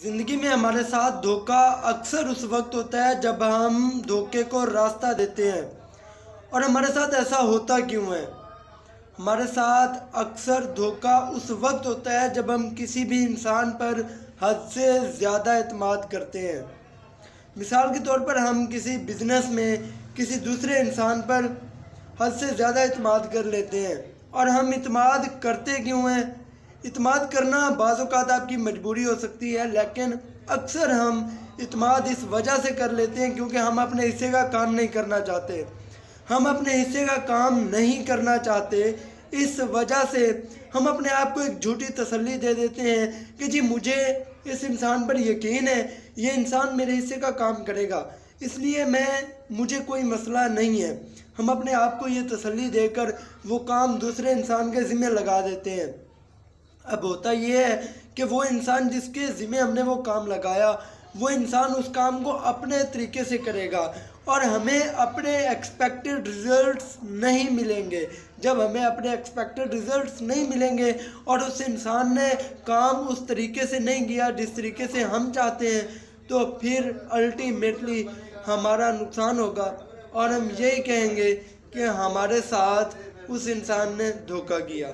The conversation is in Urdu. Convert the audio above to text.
زندگی میں ہمارے ساتھ دھوکہ اکثر اس وقت ہوتا ہے جب ہم دھوکے کو راستہ دیتے ہیں۔ اور ہمارے ساتھ ایسا ہوتا کیوں ہے؟ ہمارے ساتھ اکثر دھوکہ اس وقت ہوتا ہے جب ہم کسی بھی انسان پر حد سے زیادہ اعتماد کرتے ہیں۔ مثال کے طور پر ہم کسی بزنس میں کسی دوسرے انسان پر حد سے زیادہ اعتماد کر لیتے ہیں۔ اور ہم اعتماد کرتے کیوں ہیں؟ اعتماد کرنا بعض اوقات آپ کی مجبوری ہو سکتی ہے، لیکن اکثر ہم اعتماد اس وجہ سے کر لیتے ہیں کیونکہ ہم اپنے حصے کا کام نہیں کرنا چاہتے۔ ہم اپنے حصے کا کام نہیں کرنا چاہتے، اس وجہ سے ہم اپنے آپ کو ایک جھوٹی تسلی دے دیتے ہیں کہ جی مجھے اس انسان پر یقین ہے، یہ انسان میرے حصے کا کام کرے گا، اس لیے مجھے کوئی مسئلہ نہیں ہے۔ ہم اپنے آپ کو یہ تسلی دے کر وہ کام دوسرے انسان کے ذمہ لگا دیتے ہیں۔ اب ہوتا یہ ہے کہ وہ انسان جس کے ذمہ ہم نے وہ کام لگایا، وہ انسان اس کام کو اپنے طریقے سے کرے گا اور ہمیں اپنے ایکسپیکٹڈ ریزلٹس نہیں ملیں گے۔ جب ہمیں اپنے ایکسپیکٹڈ ریزلٹس نہیں ملیں گے اور اس انسان نے کام اس طریقے سے نہیں کیا جس طریقے سے ہم چاہتے ہیں، تو پھر الٹیمیٹلی ہمارا نقصان ہوگا اور ہم یہی کہیں گے کہ ہمارے ساتھ اس انسان نے دھوکہ کیا۔